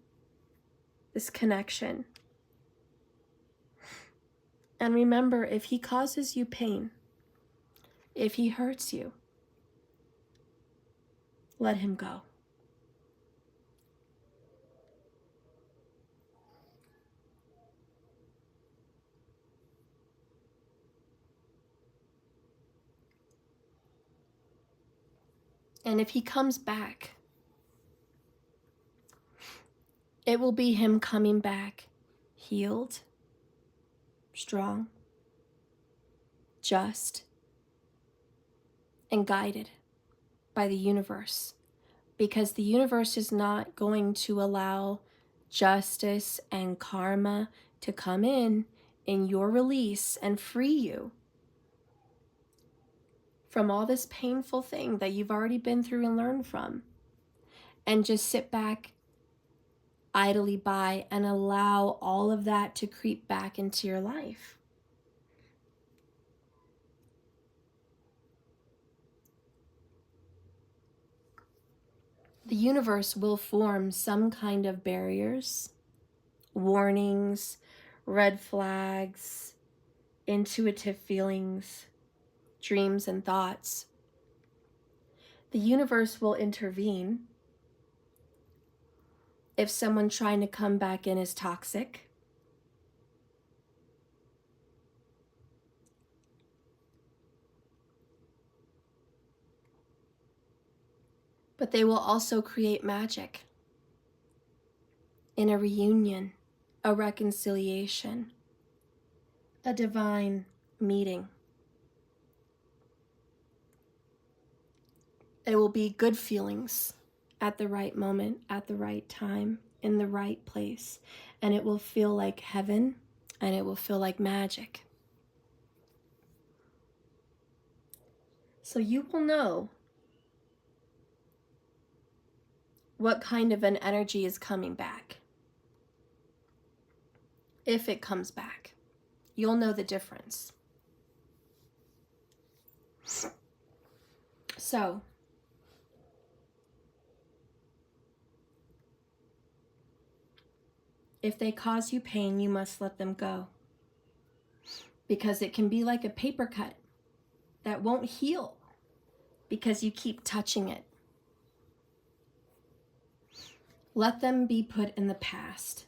this connection. And remember, if he causes you pain, if he hurts you, let him go. And if he comes back, it will be him coming back healed, strong, just, and guided by the universe. Because the universe is not going to allow justice and karma to come in your release and free you from all this painful thing that you've already been through and learned from, and just sit back idly by and allow all of that to creep back into your life. The universe will form some kind of barriers, warnings, red flags, intuitive feelings, dreams and thoughts. The universe will intervene if someone trying to come back in is toxic. But they will also create magic in a reunion, a reconciliation, a divine meeting. It will be good feelings at the right moment, at the right time, in the right place. And it will feel like heaven, and it will feel like magic. So you will know what kind of an energy is coming back. If it comes back, you'll know the difference. So, if they cause you pain, you must let them go. Because it can be like a paper cut that won't heal because you keep touching it. Let them be put in the past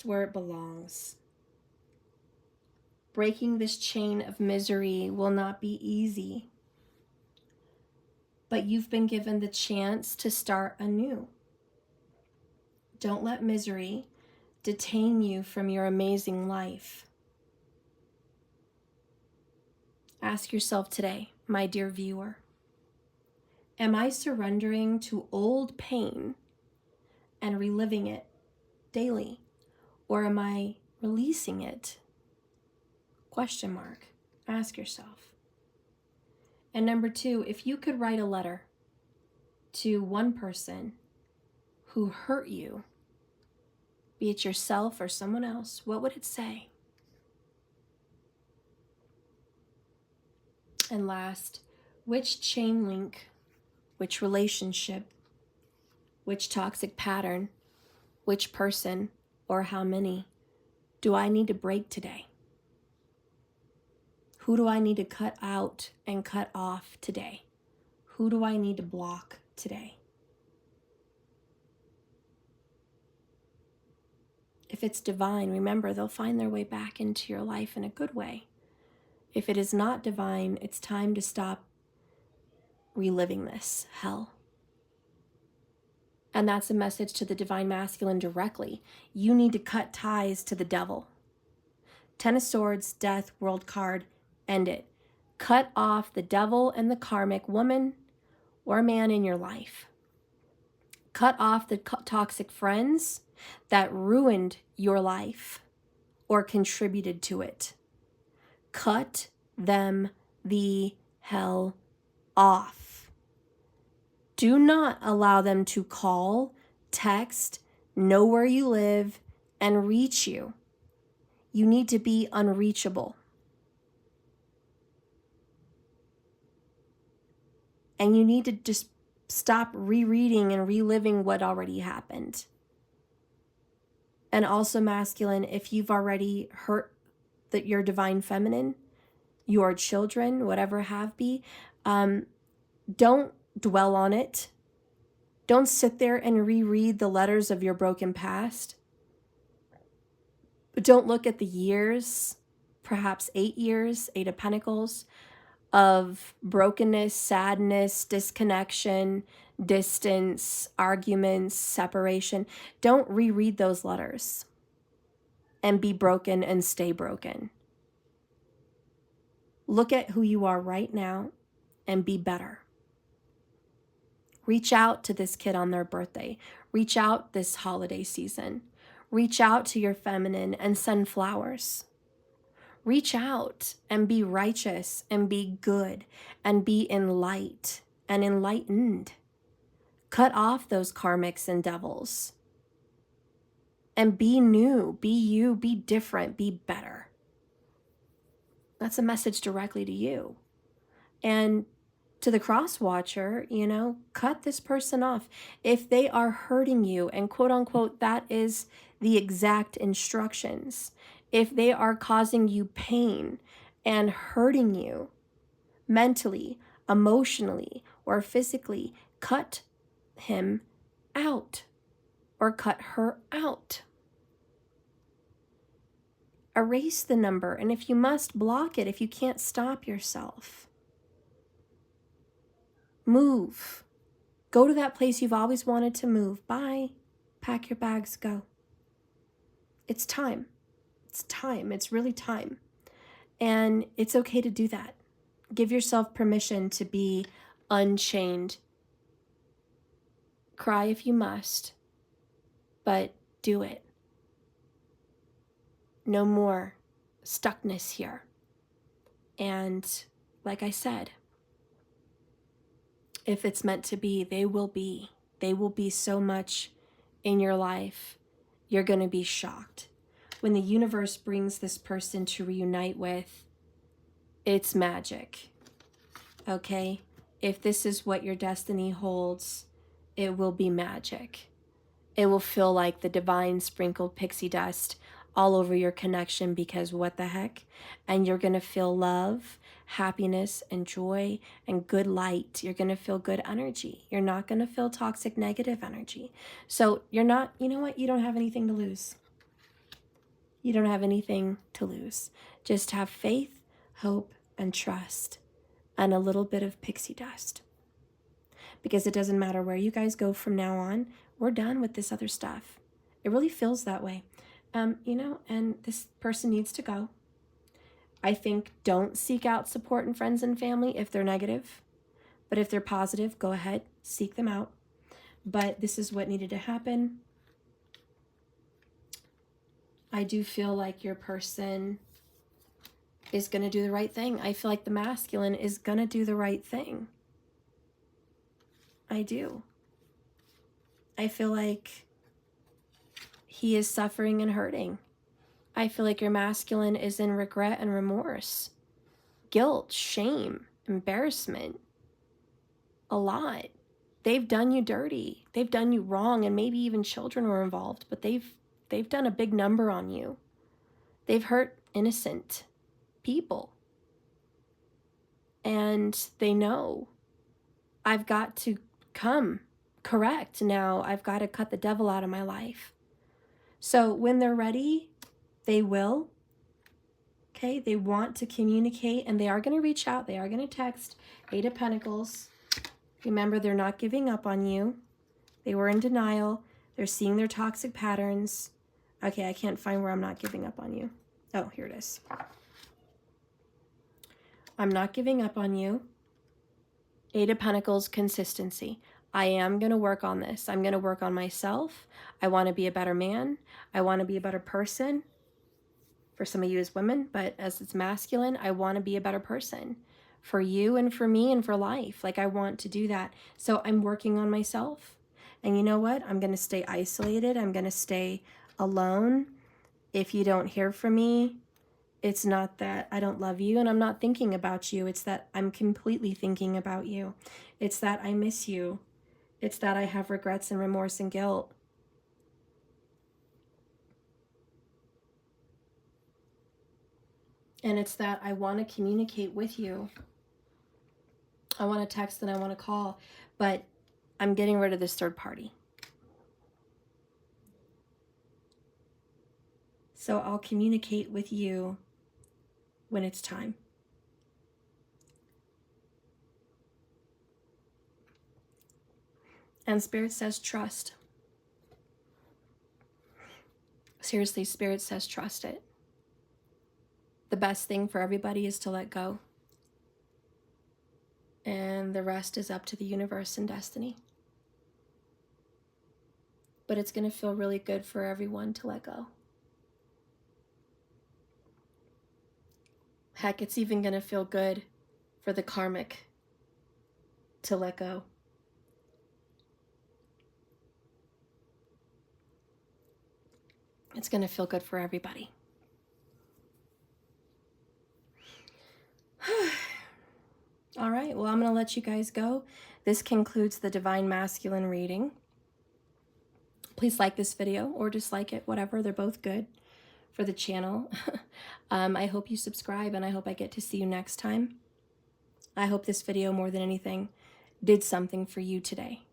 where it belongs. Breaking this chain of misery will not be easy, but you've been given the chance to start anew. Don't let misery detain you from your amazing life. Ask yourself today, my dear viewer, am I surrendering to old pain and reliving it daily, or am I releasing it? Question mark. Ask yourself. And number 2, if you could write a letter to one person who hurt you, be it yourself or someone else, what would it say? And last, which chain link, which relationship, which toxic pattern, which person, or how many do I need to break today? Who do I need to cut out and cut off today? Who do I need to block today? If it's divine, remember, they'll find their way back into your life in a good way. If it is not divine, it's time to stop reliving this hell. And that's a message to the divine masculine directly. You need to cut ties to the devil. 10 of Swords, death, world card, end it. Cut off the devil and the karmic woman or man in your life. Cut off the toxic friends that ruined your life or contributed to it. Cut them the hell off. Do not allow them to call, text, know where you live, and reach you. You need to be unreachable. And you need to just stop rereading and reliving what already happened. And also, masculine, if you've already hurt your divine feminine, your children, whatever have be, don't dwell on it. Don't sit there and reread the letters of your broken past. Don't look at the years, perhaps 8 years, 8 of Pentacles, of brokenness, sadness, disconnection, distance, arguments, separation. Don't reread those letters and be broken and stay broken. Look at who you are right now and be better. Reach out to this kid on their birthday. Reach out this holiday season. Reach out to your feminine and send flowers. Reach out and be righteous and be good and be in light and enlightened. Cut off those karmics and devils. And be new, be you, be different, be better. That's a message directly to you. And to the cross watcher, cut this person off. If they are hurting you, and quote unquote, that is the exact instructions. If they are causing you pain and hurting you mentally, emotionally, or physically, cut him out or cut her out. Erase the number, and if you must, block it if you can't stop yourself. Move. Go to that place you've always wanted to move. Bye. Pack your bags, go. It's time. It's time. It's really time. And it's okay to do that. Give yourself permission to be unchained. Cry if you must, but do it. No more stuckness here. And like I said, if it's meant to be, they will be. They will be so much in your life, you're going to be shocked. When the universe brings this person to reunite with, it's magic. Okay? If this is what your destiny holds, it will be magic. It will feel like the divine sprinkled pixie dust all over your connection, because what the heck? And you're going to feel love, happiness, and joy, and good light. You're going to feel good energy. You're not going to feel toxic, negative energy. So you're not, you know what? You don't have anything to lose. You don't have anything to lose. Just have faith, hope, and trust, and a little bit of pixie dust. Because it doesn't matter where you guys go from now on, we're done with this other stuff. It really feels that way. You know, and this person needs to go. I think don't seek out support in friends and family if they're negative. But if they're positive, go ahead, seek them out. But this is what needed to happen. I do feel like your person is going to do the right thing. I feel like the masculine is going to do the right thing. I do. I feel like he is suffering and hurting. I feel like your masculine is in regret and remorse, guilt, shame, embarrassment, a lot. They've done you dirty. They've done you wrong, and maybe even children were involved, but they've done a big number on you. They've hurt innocent people. And they know, I've got to come correct now. I've got to cut the devil out of my life. So when they're ready, they will. Okay, they want to communicate, and they are going to reach out. They are going to text. 8 of Pentacles. Remember, they're not giving up on you. They were in denial. They're seeing their toxic patterns. Okay, I can't find where I'm not giving up on you. Oh, here it is. I'm not giving up on you. 8 of Pentacles, consistency. I am going to work on this. I'm going to work on myself. I want to be a better man. I want to be a better person. For some of you as women, but as it's masculine, I want to be a better person for you and for me and for life. Like, I want to do that. So I'm working on myself. And you know what? I'm going to stay isolated. I'm going to stay alone. If you don't hear from me, it's not that I don't love you and I'm not thinking about you. It's that I'm completely thinking about you. It's that I miss you. It's that I have regrets and remorse and guilt. And it's that I want to communicate with you. I want to text and I want to call, but I'm getting rid of this third party. So I'll communicate with you when it's time. And Spirit says trust. Seriously, Spirit says trust it. The best thing for everybody is to let go. And the rest is up to the universe and destiny. But it's going to feel really good for everyone to let go. Heck, it's even going to feel good for the karmic to let go. It's going to feel good for everybody. All right, well, I'm going to let you guys go. This concludes the Divine Masculine reading. Please like this video or dislike it, whatever. They're both good for the channel. I hope you subscribe, and I hope I get to see you next time. I hope this video, more than anything, did something for you today.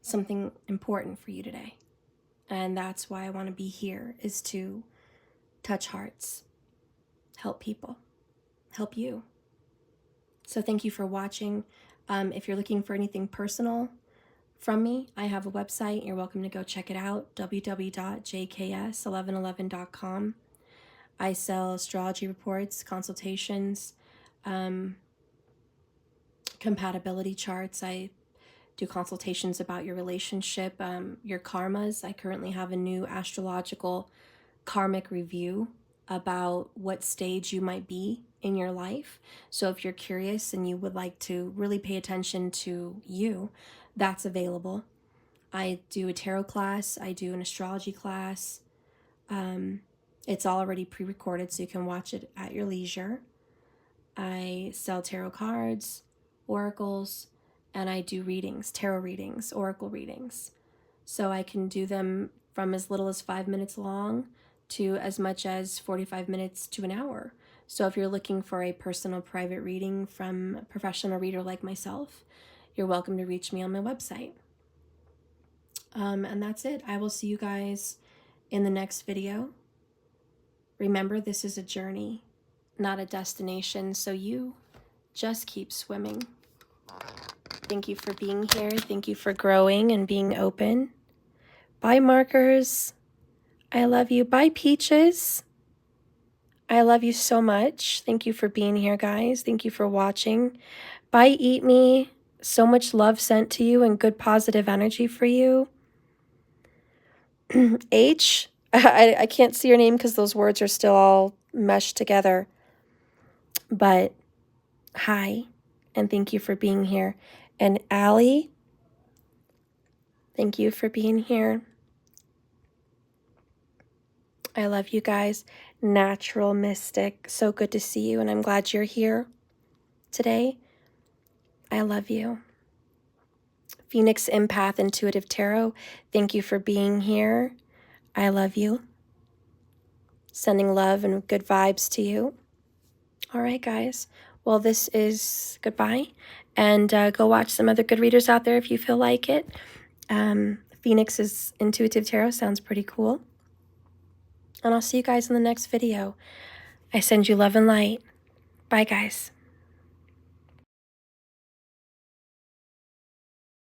Something important for you today. And that's why I want to be here, is to touch hearts, help people, help you. So thank you for watching. If you're looking for anything personal from me, I have a website. You're welcome to go check it out, www.jks1111.com. I sell astrology reports, consultations, compatibility charts. I do consultations about your relationship, your karmas. I currently have a new astrological karmic review about what stage you might be in your life. So if you're curious and you would like to really pay attention to you, that's available. I do a tarot class. I do an astrology class. It's all already pre-recorded, so you can watch it at your leisure. I sell tarot cards, oracles, and I do readings, tarot readings, oracle readings. So I can do them from as little as 5 minutes long to as much as 45 minutes to an hour. So if you're looking for a personal private reading from a professional reader like myself, you're welcome to reach me on my website. And that's it. I will see you guys in the next video. Remember, this is a journey, not a destination, so you just keep swimming. Thank you for being here. Thank you for growing and being open. Bye, Markers. I love you. Bye, Peaches. I love you so much. Thank you for being here, guys. Thank you for watching. Bye, Eat Me. So much love sent to you and good positive energy for you. H, I can't see your name because those words are still all meshed together. But hi, and thank you for being here. And Allie, thank you for being here. I love you guys. Natural Mystic, so good to see you, and I'm glad you're here today. I love you. Phoenix Empath Intuitive Tarot, thank you for being here. I love you. Sending love and good vibes to you. All right, guys. Well, this is goodbye. And go watch some other good readers out there if you feel like it. Phoenix's Intuitive Tarot sounds pretty cool. And I'll see you guys in the next video. I send you love and light. Bye, guys.